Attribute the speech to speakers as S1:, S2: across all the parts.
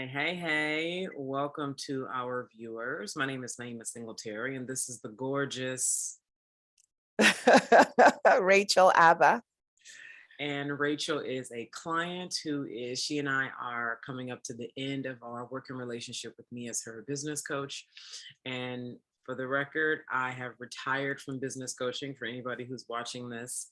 S1: Hey, welcome to our viewers. My name is Naima Singletary, and this is the gorgeous
S2: Rachael Abah.
S1: and Rachael is a client she and I are coming up to the end of our working relationship with me as her business coach. And for the record, I have retired from business coaching for anybody who's watching this.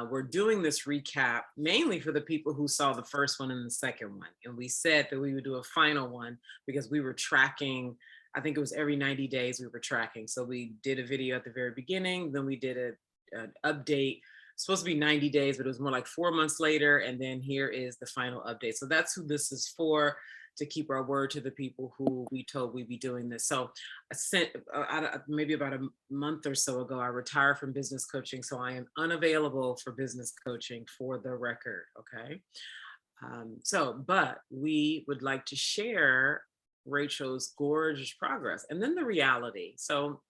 S1: We're doing this recap mainly for the people who saw the first one and the second one. And we said that we would do a final one because we were tracking, I think it was every 90 days we were tracking. So we did a video at the very beginning, then we did an update. Supposed to be 90 days, but it was more like 4 months later. And then here is the final update. So that's who this is for, to keep our word to the people who we told we'd be doing this. So I sent maybe about a month or so ago, I retired from business coaching. So I am unavailable for business coaching, for the record. Okay. But we would like to share Rachael's gorgeous progress and then the reality. So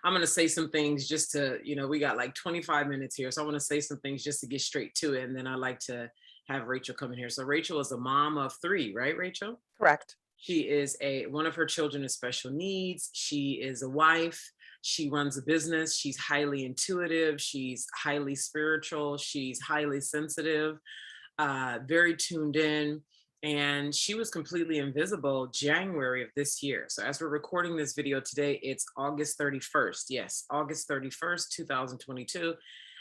S1: I'm going to say some things just to, we got like 25 minutes here. So I want to say some things just to get straight to it. And then I like to have Rachael come in here. So Rachael is a mom of 3, right, Rachael?
S2: Correct.
S1: She is one of her children has special needs. She is a wife. She runs a business. She's highly intuitive. She's highly spiritual. She's highly sensitive, very tuned in. And she was completely invisible January of this year. So as we're recording this video today, it's August 31st. Yes, August 31st, 2022.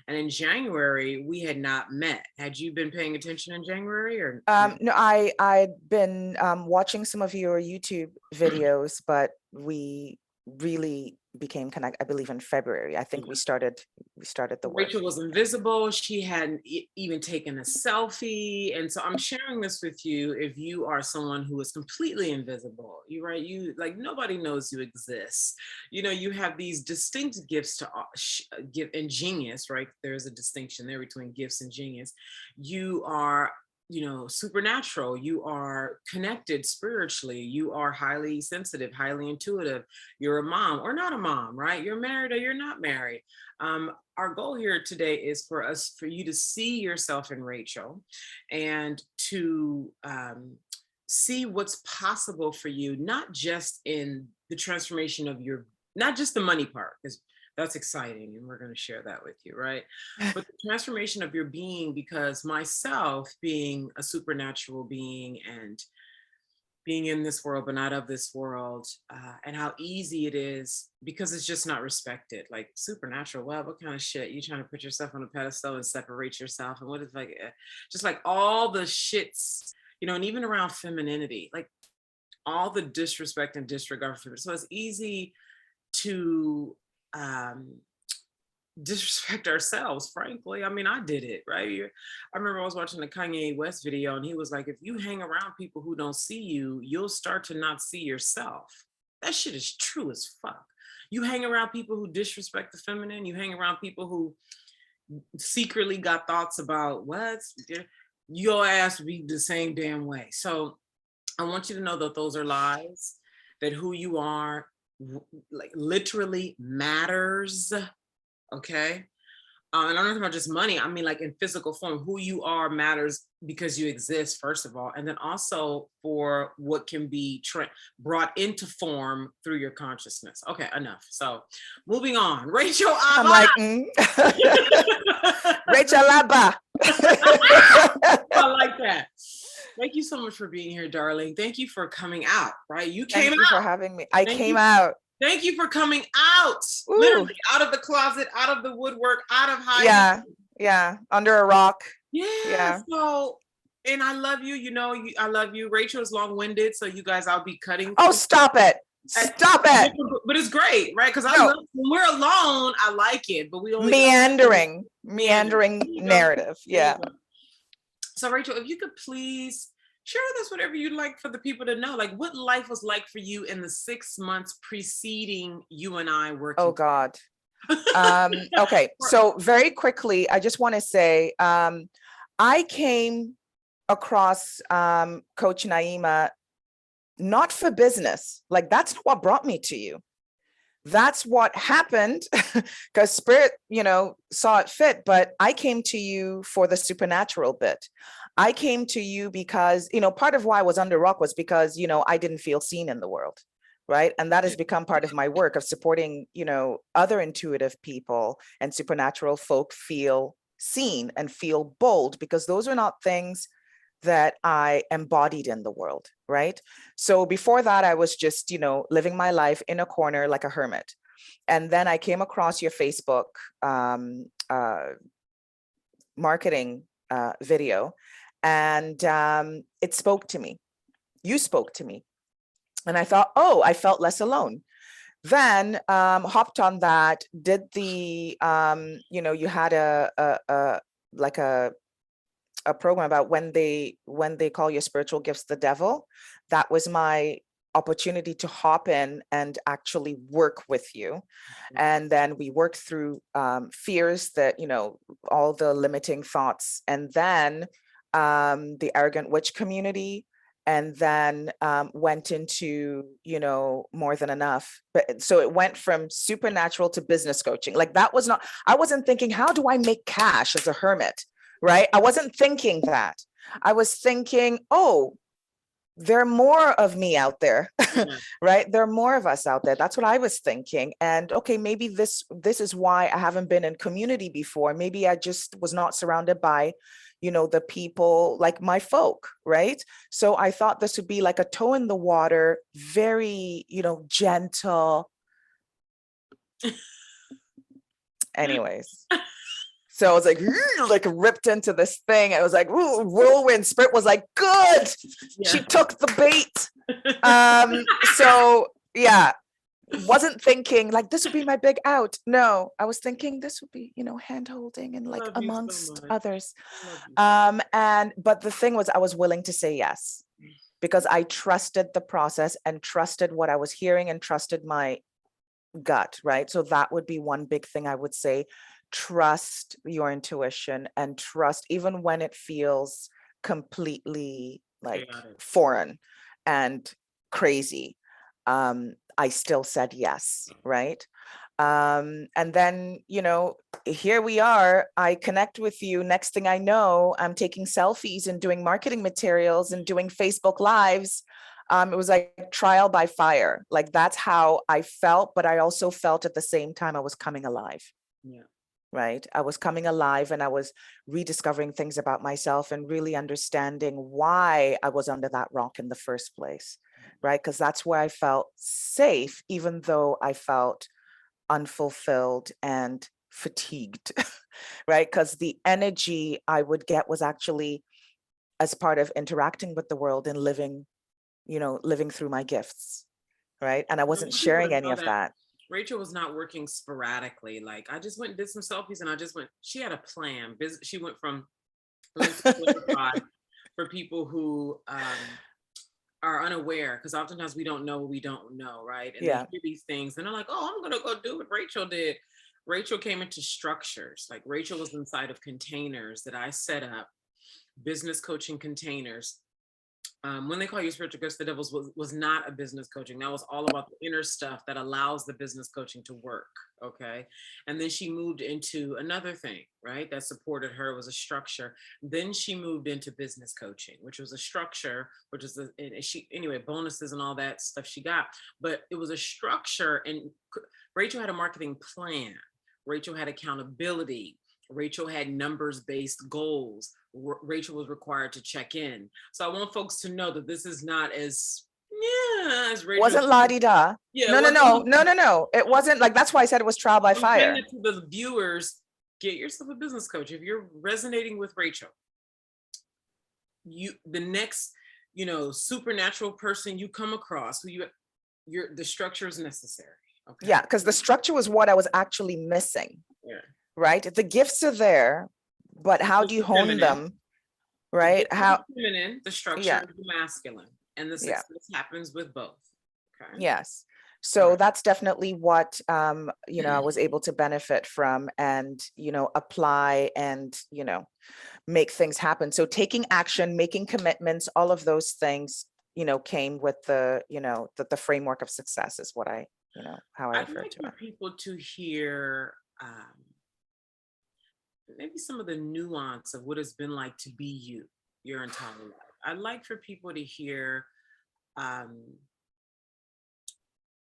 S1: And in January, we had not met. Had you been paying attention in January or?
S2: No, I'd been watching some of your YouTube videos, but we really became connected, I believe, in February. I think we started the work.
S1: Rachael was invisible. She hadn't even taken a selfie. And so I'm sharing this with you if you are someone who is completely invisible. You like, nobody knows you exist. You have these distinct gifts to give and genius, right? There's a distinction there between gifts and genius. You are supernatural. You are connected spiritually. You are highly sensitive, highly intuitive. You're a mom or not a mom, right? You're married or you're not married. Our goal here today is for you to see yourself in Rachael and to see what's possible for you, not just in the transformation of not just the money part, because that's exciting and we're going to share that with you, right? But the transformation of your being, because myself being a supernatural being and being in this world but not of this world, and how easy it is because it's just not respected. Like supernatural, wow, what kind of shit? You trying to put yourself on a pedestal and separate yourself, and what is like just like all the shits, and even around femininity, like all the disrespect and disregard for it. So it's easy to disrespect ourselves, frankly. I mean, I did it, right? I remember I was watching the Kanye West video and he was like, if you hang around people who don't see you, you'll start to not see yourself. That shit is true as fuck. You hang around people who disrespect the feminine, you hang around people who secretly got thoughts about your ass would be the same damn way. So I want you to know that those are lies, that who you are like literally matters. Okay. And I'm not talking about just money. I mean, like in physical form, who you are matters because you exist, first of all. And then also for what can be brought into form through your consciousness. Okay, enough. So moving on. Rachael Abah.
S2: I'm like, Rachael Abah.
S1: I like that. Thank you so much for being here, darling. Thank you for coming out, right? You came out.
S2: Thank you for having me. I came out.
S1: Thank you for coming out. Ooh. Literally out of the closet, out of the woodwork, out of hiding.
S2: Yeah, under a rock.
S1: Yeah. So, and I love you. I love you. Rachael is long-winded, so you guys, I'll be cutting.
S2: Oh, stop it. Stop it.
S1: But it's great, right? Because when we're alone, I like it. But we only
S2: meandering narrative. Yeah.
S1: So Rachael, if you could please share with us whatever you'd like for the people to know, like what life was like for you in the 6 months preceding you and I working.
S2: Oh God. Okay. So very quickly, I just want to say, I came across Coach Naima not for business. Like that's not what brought me to you. that's what happened because spirit, saw it fit. But I came to you for the supernatural bit. I came to you because, part of why I was under rock was because, I didn't feel seen in the world. Right. And that has become part of my work of supporting, other intuitive people and supernatural folk feel seen and feel bold, because those are not things that I embodied in the world, right? So before that, I was just, living my life in a corner like a hermit. And then I came across your Facebook marketing video, and it spoke to me. You spoke to me. And I thought, oh, I felt less alone. Then hopped on that, did the, you had a program about when they call your spiritual gifts the devil. That was my opportunity to hop in and actually work with you. And then we worked through fears that, all the limiting thoughts, and then the arrogant witch community, and then went into, more than enough. But so it went from supernatural to business coaching. Like that was not, I wasn't thinking, how do I make cash as a hermit? Right? I wasn't thinking that. I was thinking, oh, there are more of me out there, right? There are more of us out there. That's what I was thinking. And okay, maybe this is why I haven't been in community before. Maybe I just was not surrounded by, the people like my folk, right? So I thought this would be like a toe in the water, very, gentle. Anyways. So I was like ripped into this thing. It was like, ooh, whirlwind. Spirit was like, good. Yeah. She took the bait. So yeah, wasn't thinking like this would be my big out. No, I was thinking this would be, hand holding and like amongst others. But the thing was, I was willing to say yes, because I trusted the process and trusted what I was hearing and trusted my gut, right? So that would be one big thing I would say. Trust your intuition and trust even when it feels completely like foreign and crazy. I still said yes, right? And then, here we are. I connect with you. Next thing I know, I'm taking selfies and doing marketing materials and doing Facebook Lives. It was like trial by fire. Like that's how I felt, but I also felt at the same time I was coming alive. Yeah. Right. I was coming alive and I was rediscovering things about myself and really understanding why I was under that rock in the first place. Right. Because that's where I felt safe, even though I felt unfulfilled and fatigued. Right. Because the energy I would get was actually as part of interacting with the world and living through my gifts. Right. And I wasn't sharing any of that.
S1: Rachael was not working sporadically. Like I just went and did some selfies and she had a plan. She went from for people who are unaware, because oftentimes we don't know what we don't know, right? And they hear these things and they're like, oh, I'm gonna go do what Rachael did. Rachael came into structures. Like Rachael was inside of containers that I set up, business coaching containers. When they call you spiritual gifts, the devils was not a business coaching. That was all about the inner stuff that allows the business coaching to work. Okay. And then she moved into another thing, right? That supported her, was a structure. Then she moved into business coaching, which was a structure, which is bonuses and all that stuff she got, but it was a structure. And Rachael had a marketing plan. Rachael had accountability. Rachael had numbers-based goals. Rachael was required to check in. So I want folks to know that this is not as Rachael
S2: wasn't la-di-da. Yeah, no. It wasn't like, that's why I said it was trial by fire.
S1: To the viewers, get yourself a business coach. If you're resonating with Rachael, the next, supernatural person you come across, the structure is necessary. Okay.
S2: Yeah, because the structure was what I was actually missing. Yeah. Right? The gifts are there, but how do you hone them? Right? How
S1: feminine, the structure is the masculine, and the success happens with both. Okay.
S2: Yes. So that's definitely what I was able to benefit from and apply and make things happen. So taking action, making commitments, all of those things came with the the framework of success is what I how I
S1: I'd
S2: refer
S1: like
S2: to
S1: for
S2: it.
S1: people to hear maybe some of the nuance of what it's been like to be you your entire life. I'd like for people to hear, um,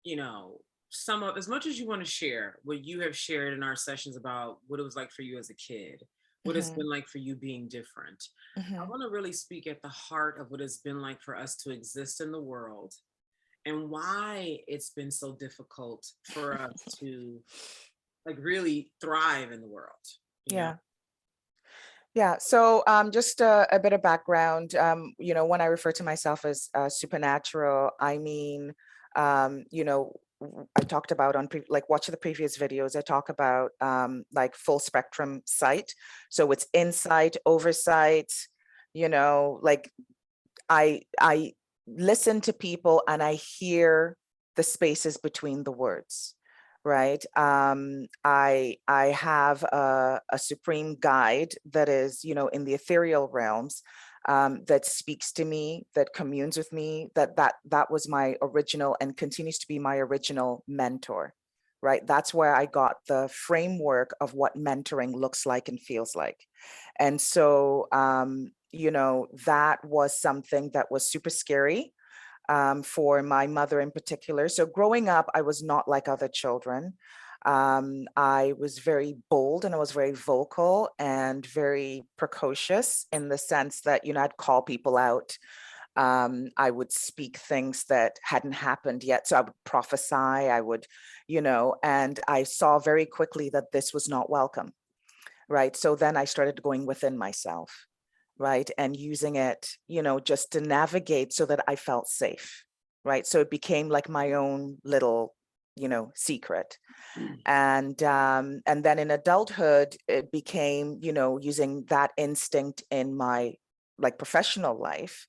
S1: you know, some of, as much as you want to share what you have shared in our sessions about what it was like for you as a kid, what it's
S2: Hmm.
S1: been like for you being different. I
S2: Hmm.
S1: want to really speak at the heart of what it's been like for us to exist in the world and why it's been so difficult for us to like really thrive in the world, you know?
S2: Yeah. Yeah. So just a bit of background. When I refer to myself as supernatural, I mean, I talked about like watch the previous videos, I talk about like full spectrum sight. So it's insight, oversight, like I listen to people and I hear the spaces between the words, right? I have a supreme guide that is, in the ethereal realms, that speaks to me, that communes with me. That was my original and continues to be my original mentor, right? That's where I got the framework of what mentoring looks like and feels like. And so, that was something that was super scary, for my mother in particular. So growing up, I was not like other children. I was very bold and I was very vocal and very precocious in the sense that, I'd call people out. I would speak things that hadn't happened yet. So I would prophesy, and I saw very quickly that this was not welcome. Right. So then I started going within myself, right, and using it, just to navigate so that I felt safe. Right. So it became like my own little, secret. And then in adulthood, it became, using that instinct in my like professional life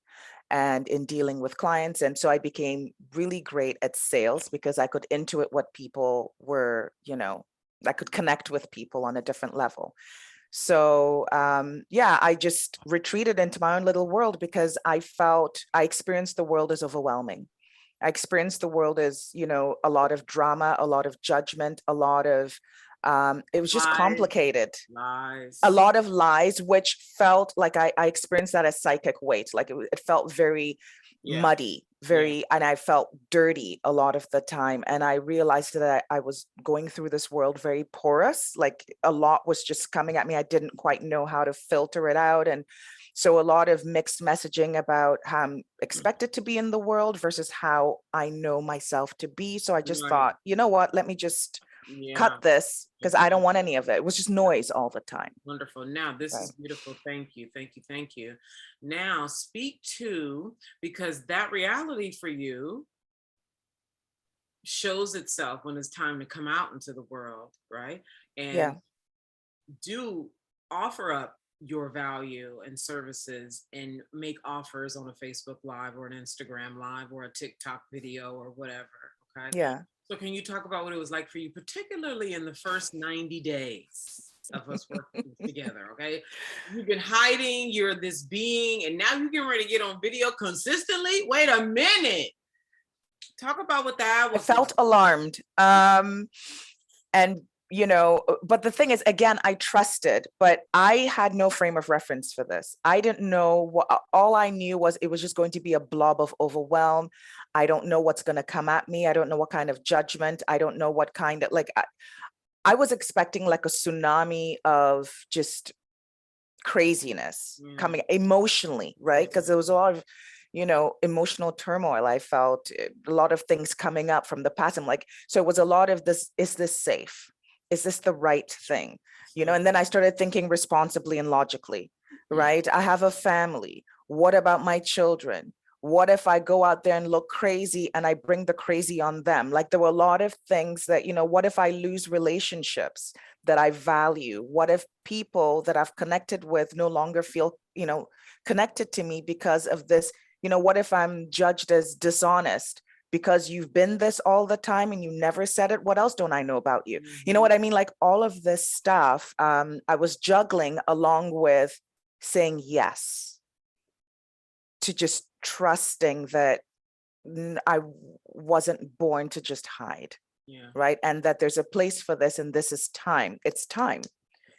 S2: and in dealing with clients. And so I became really great at sales because I could intuit what people were, I could connect with people on a different level. So yeah, I just retreated into my own little world because I experienced the world as overwhelming. I experienced the world as, a lot of drama, a lot of judgment, a lot of, it was just
S1: Lies,
S2: complicated. A
S1: lies.
S2: lot of lies, which felt like I experienced that as psychic weight. Like it felt very
S1: Yeah,
S2: muddy,
S1: yeah,
S2: and I felt dirty a lot of the time. And I realized that I was going through this world very porous, like a lot was just coming at me. I didn't quite know how to filter it out. And so a lot of mixed messaging about how I'm expected to be in the world versus how I know myself to be. So I just
S1: right.
S2: thought, you know what, let me just
S1: Yeah,
S2: cut this because I don't want
S1: exactly.
S2: any of it. It was just noise all the time.
S1: Wonderful. Now, this
S2: Right.
S1: is beautiful. Thank you. Thank you. Thank you. Now, speak to, because that reality for you shows itself when it's time to come out into the world, right? And
S2: Yeah.
S1: do offer up your value and services and make offers on a Facebook Live or an Instagram Live or a TikTok video or whatever. Okay.
S2: Yeah.
S1: So, can you talk about what it was like for you, particularly in the first 90 days of us working together? Okay. You've been hiding, you're this being, and now you're getting ready to get on video consistently. Wait a minute. Talk about what that
S2: I
S1: was like.
S2: felt alarmed. And but the thing is, again, I trusted, but I had no frame of reference for this. I didn't know what, all I knew was it was just going to be a blob of overwhelm. I don't know what's going to come at me. I don't know what kind of judgment. I don't know what kind of like I was expecting like a tsunami of just craziness
S1: Yeah.
S2: coming emotionally, right? Because there was a lot of, emotional turmoil. I felt a lot of things coming up from the past. I'm like, so it was a lot of this, is this safe? Is this the right thing? And then I started thinking responsibly and logically, right? I have a family. What about my children? What if I go out there and look crazy and I bring the crazy on them? Like there were a lot of things that, what if I lose relationships that I value? What if people that I've connected with no longer feel, connected to me because of this? What if I'm judged as dishonest because you've been this all the time and you never said it? What else don't I know about you? You know
S1: Mhm.
S2: what I mean? Like all of this stuff, I was juggling along with saying yes to just trusting that I wasn't born to just hide.
S1: Yeah.
S2: right? And that there's a place for this, and this is time. It's time.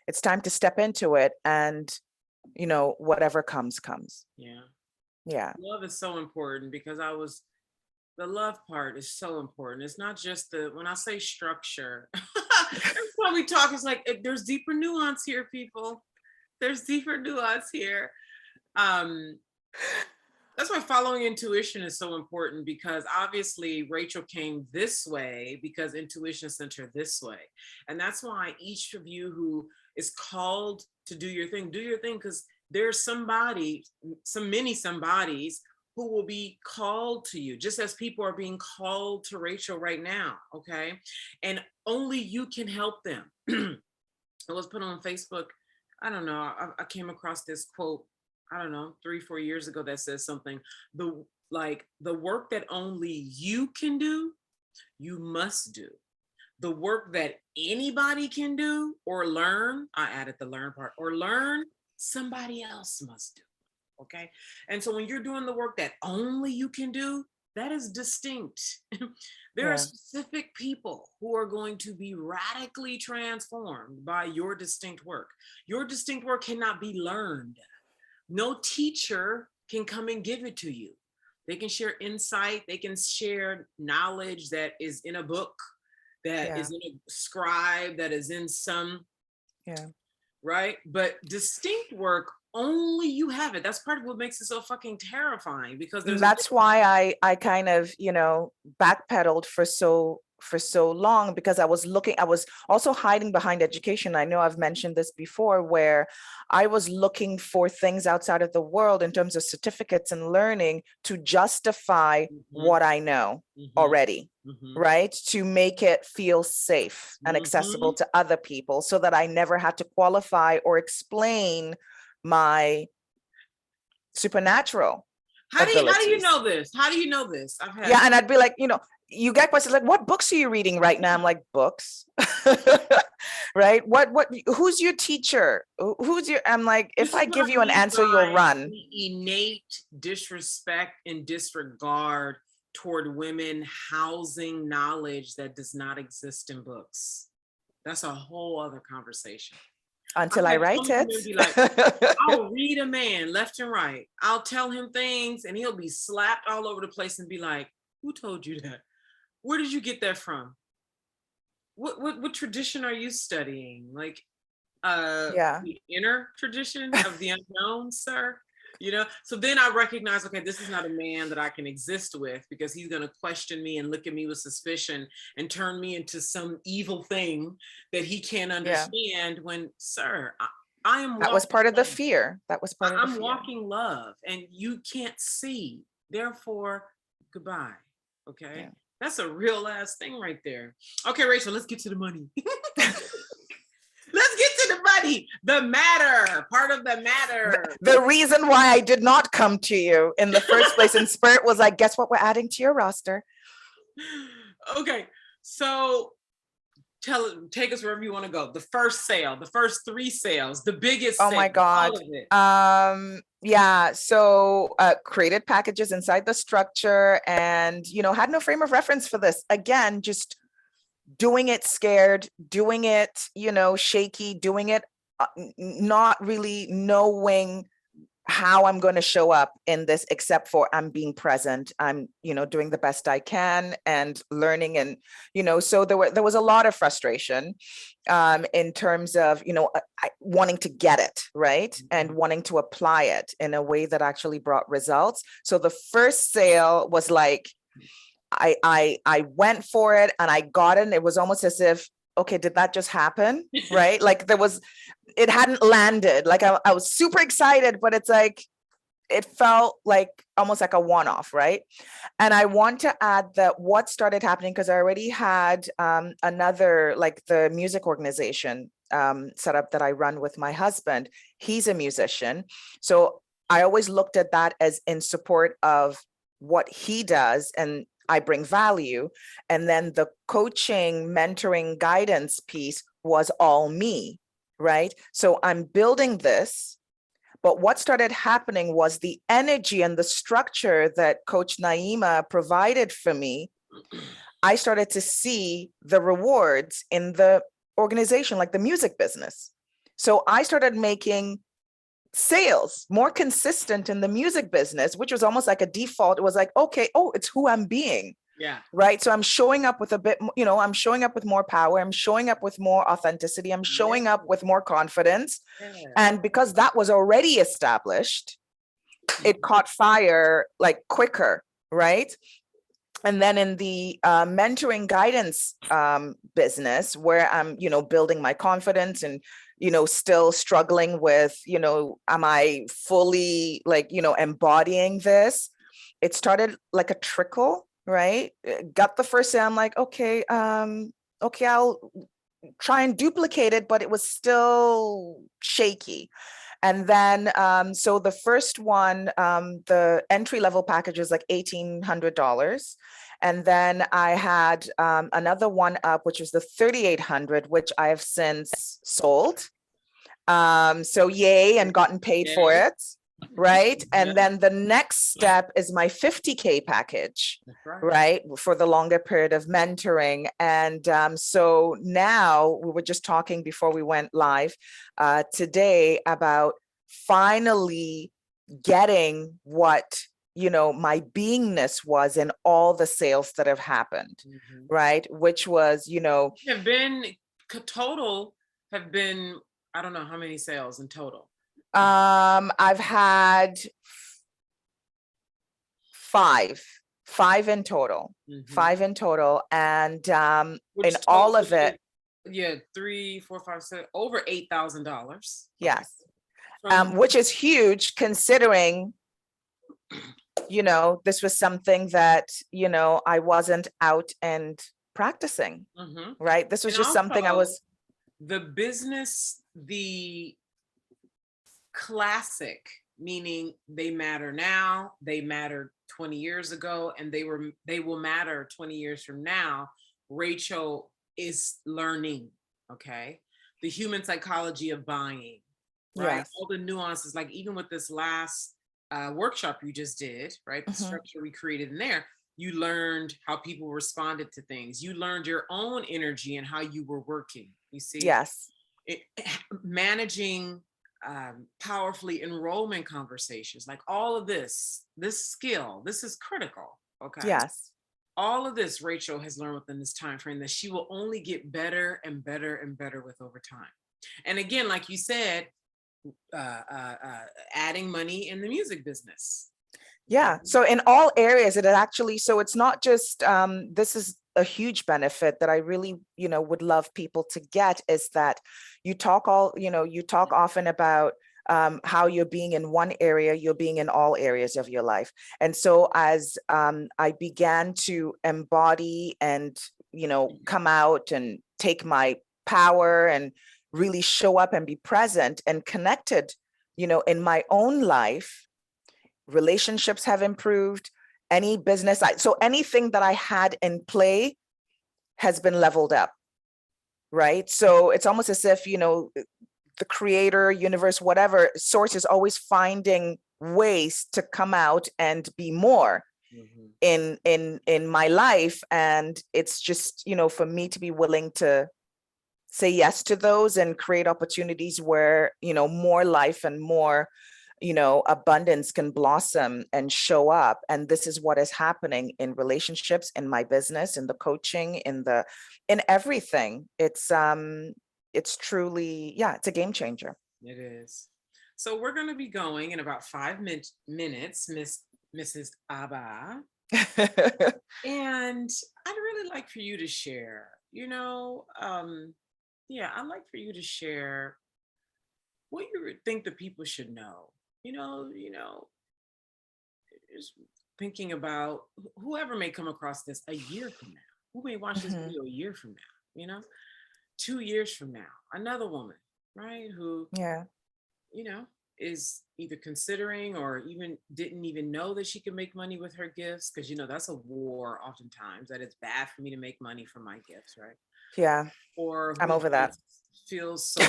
S2: It's time to step into it, and whatever comes.
S1: Yeah.
S2: Yeah.
S1: Love is so important because the love part is so important. It's not just when I say structure, every time we talk, it's like there's deeper nuance here, people. There's deeper nuance here. That's why following intuition is so important, because obviously Rachael came this way because intuition sent her this way. And that's why each of you who is called to do your thing, because there's many somebodies who will be called to you, just as people are being called to Rachael right now. Okay. And only you can help them. It was put on Facebook. I don't know. I came across this quote, I don't know, 3-4 years ago, that says something. The work that only you can do, you must do. The work that anybody can do or learn, I added the learn part, or learn, somebody else must do. Okay. And so when you're doing the work that only you can do, that is distinct. There are specific people who are going to be radically transformed by your distinct work. Your distinct work cannot be learned. No teacher can come and give it to you. They can share insight. They can share knowledge that is in a book, that is in a scribe, that is in some, right? But distinct work, only you have it. That's part of what makes it so fucking terrifying, because
S2: that's why I kind of, backpedaled for so long, because I was also hiding behind education. I know I've mentioned this before, where I was looking for things outside of the world in terms of certificates and learning to justify what I know already, right? To make it feel safe and accessible to other people, so that I never had to qualify or explain my supernatural abilities.
S1: How do you know this? How do you know this?
S2: And I'd be like, you get questions like, what books are you reading right now? I'm like, books. Right? Who's your teacher? I'm like, if I give you an answer, you'll run.
S1: The innate disrespect and disregard toward women housing knowledge that does not exist in books. That's a whole other conversation.
S2: Until I write it.
S1: Be like, I'll read a man left and right. I'll tell him things and he'll be slapped all over the place and be like, who told you that? Where did you get that from? What tradition are you studying? Like, the inner tradition of the unknown, sir. So then I recognize, okay, this is not a man that I can exist with, because he's going to question me and look at me with suspicion and turn me into some evil thing that he can't understand. When, sir, I am.
S2: That was part of the fear.
S1: I'm walking love, and you can't see. Therefore, goodbye. Okay. Yeah. That's a real ass thing right there. Okay, Rachael, let's get to the money. Let's get to the money. The matter, part of the matter.
S2: The reason why I did not come to you in the first place in spirit was like, guess what we're adding to your roster?
S1: Okay, so take us wherever you want to go. The first sale, the first 3 sales, the biggest
S2: sale. My God. So created packages inside the structure, and had no frame of reference for this. Again, just doing it scared, doing it, shaky, doing it, not really knowing how I'm going to show up in this, except for I'm being present. I'm, doing the best I can and learning. And, so there was a lot of frustration in terms of, wanting to get it right and wanting to apply it in a way that actually brought results. So the first sale was like, I went for it and I got it. And it was almost as if, okay, did that just happen? Right? Like it hadn't landed. Like I was super excited, but it's like, it felt like almost like a one-off, right? And I want to add that what started happening, because I already had another, like the music organization set up that I run with my husband. He's a musician. So I always looked at that as in support of what he does, and I bring value. And then the coaching, mentoring, guidance piece was all me, right? So I'm building this, but what started happening was the energy and the structure that Coach Naima provided for me. I started to see the rewards in the organization, like the music business. So I started making sales more consistent in the music business, which was almost like a default. It was like, okay, oh, it's who I'm being.
S1: Yeah.
S2: Right. So I'm showing up with a bit, I'm showing up with more power. I'm showing up with more authenticity. I'm showing up with more confidence. And because that was already established, it caught fire like quicker. Right. And then in the mentoring guidance business, where I'm, building my confidence and, still struggling with, am I fully like, embodying this? It started like a trickle, right? Got the first day, I'm like, okay, I'll try and duplicate it, but it was still shaky. And then, so the first one, the entry level package was like $1,800. And then I had another one up, which was the 3,800, which I have since sold. So yay, and gotten paid for it. Right. And then the next step is my 50K package, right, for the longer period of mentoring. And so now we were just talking before we went live today about finally getting what, my beingness was in all the sales that have happened, right, which was,
S1: have been total, have been, I don't know how many sales in total.
S2: I've had five in total, and in all of it,
S1: 3, 4, 5, 6, over $8,000.
S2: Yes. Which is huge considering, this was something that, I wasn't out and practicing, right? This was just something I was.
S1: The business, the classic, meaning they matter now, they mattered 20 years ago, and they will matter 20 years from now. Rachael is learning, okay? The human psychology of buying, right?
S2: Yes.
S1: All the nuances, like even with this last workshop you just did, right? The structure we created in there, you learned how people responded to things. You learned your own energy and how you were working, you see?
S2: Yes.
S1: Managing powerfully enrollment conversations, like all of this skill, this is critical, okay?
S2: Yes.
S1: All of this Rachael has learned within this time frame that she will only get better and better and better with over time. And again, like you said, adding money in the music business.
S2: Yeah. So in all areas, it actually, so it's not just, this is a huge benefit that I really, would love people to get, is that you talk often about how you're being in one area, you're being in all areas of your life. And so as I began to embody and, come out and take my power and really show up and be present and connected, in my own life, relationships have improved. Any business, so anything that I had in play has been leveled up, right? So it's almost as if, the creator, universe, whatever, source is always finding ways to come out and be more in my life. And it's just, for me to be willing to say yes to those and create opportunities where, more life and more, abundance can blossom and show up. And this is what is happening in relationships, in my business, in the coaching, in everything. It's truly, it's a game changer.
S1: It is. So we're going to be going in about 5 minutes, Mrs. Abah. And I'd really like for you to share, I'd like for you to share what you think the people should know. Just thinking about whoever may come across this a year from now, who may watch this video a year from now, 2 years from now, another woman, right? Who, is either considering or even didn't even know that she could make money with her gifts. Cause that's a war oftentimes, that it's bad for me to make money from my gifts, right?
S2: Yeah.
S1: Or
S2: I'm over that.
S1: Feels so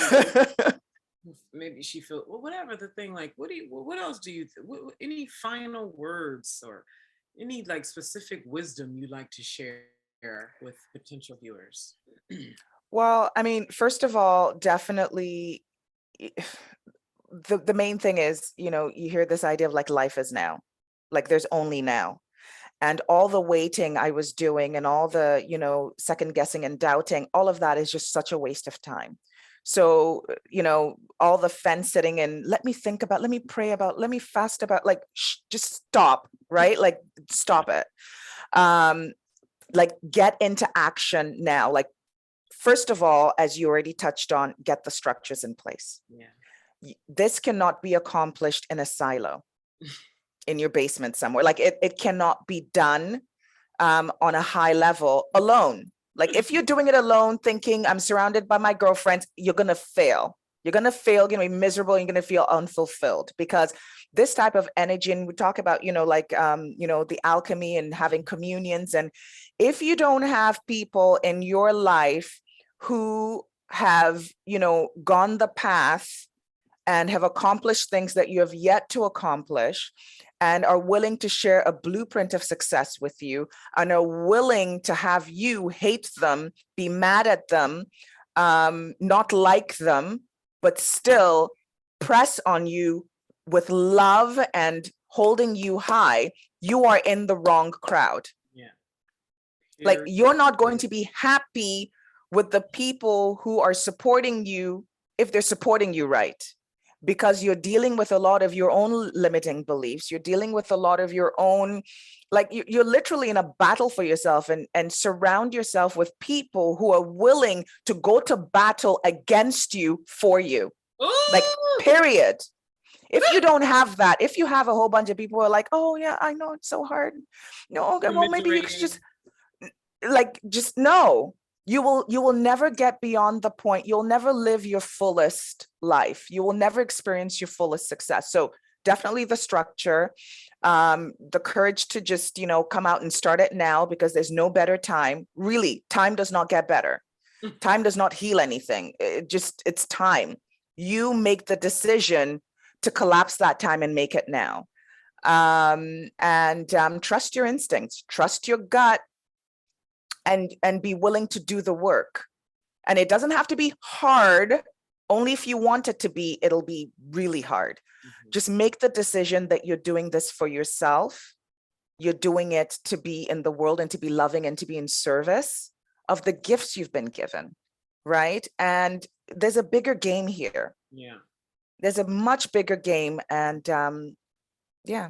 S1: maybe she feels, well, whatever the thing, like, what else do you, any final words or any like specific wisdom you'd like to share share with potential viewers?
S2: Well, I mean, first of all, definitely the main thing is, you hear this idea of like life is now, like there's only now. And all the waiting I was doing and all the, second guessing and doubting, all of that is just such a waste of time. So, all the fence sitting and let me think about, let me pray about, let me fast about, like, just stop, right? Like, stop it. Like, get into action now. Like, first of all, as you already touched on, get the structures in place.
S1: Yeah.
S2: This cannot be accomplished in a silo in your basement somewhere. Like it cannot be done on a high level alone. Like if you're doing it alone, thinking I'm surrounded by my girlfriends, you're going to fail. You're going to fail, you're going to be miserable, you're going to feel unfulfilled, because this type of energy, and we talk about, the alchemy and having communions. And if you don't have people in your life who have, gone the path and have accomplished things that you have yet to accomplish, and are willing to share a blueprint of success with you, and are willing to have you hate them, be mad at them, not like them, but still press on you with love and holding you high, you are in the wrong crowd.
S1: Yeah.
S2: Like you're not going to be happy with the people who are supporting you if they're supporting you right, because you're dealing with a lot of your own limiting beliefs. You're dealing with a lot of your own, like you're literally in a battle for yourself, and surround yourself with people who are willing to go to battle against you for you.
S1: Ooh!
S2: Like, period. If you don't have that, if you have a whole bunch of people who are like, oh yeah, I know it's so hard. No, okay, well, maybe you could just no. You will never get beyond the point. You'll never live your fullest life. You will never experience your fullest success. So definitely the structure, the courage to just, come out and start it now, because there's no better time. Really, time does not get better. Time does not heal anything. It's time. You make the decision to collapse that time and make it now. And trust your instincts, trust your gut, and be willing to do the work. And it doesn't have to be hard. Only if you want it to be, it'll be really hard. Mm-hmm. Just make the decision that you're doing this for yourself. You're doing it to be in the world and to be loving and to be in service of the gifts you've been given, right? And there's a bigger game here.
S1: Yeah.
S2: There's a much bigger game. And yeah,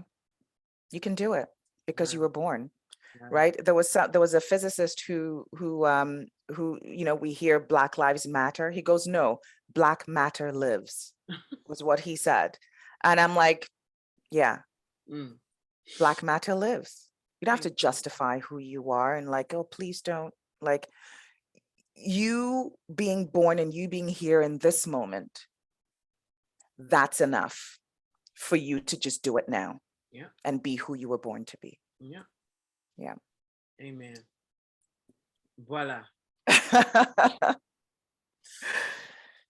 S2: you can do it because you were born. Right. There was a physicist who we hear Black Lives Matter. He goes, no, Black matter lives, was what he said. And I'm like, yeah, Black matter lives. You don't have to justify who you are and like, oh, please don't. Like, you being born and you being here in this moment, that's enough for you to just do it now.
S1: Yeah.
S2: And be who you were born to be.
S1: Yeah.
S2: Yeah.
S1: Amen. Voila.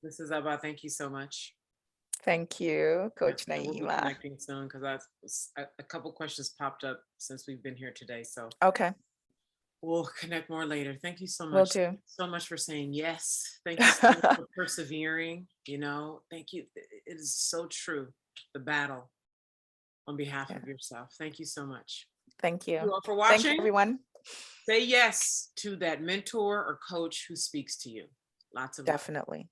S1: Mrs. Abah, thank you so much.
S2: Thank you, Coach Naima.
S1: We'll be connecting soon, because a couple questions popped up since we've been here today. So
S2: okay,
S1: we'll connect more later. Thank you so much.
S2: Will do.
S1: Thank you so much for saying yes. Thank you so much for persevering. Thank you. It is so true. The battle on behalf of yourself. Thank you so much.
S2: Thank you.
S1: Thank you all for watching.
S2: Thank you, everyone.
S1: Say yes to that mentor or coach who speaks to you. Lots of
S2: definitely.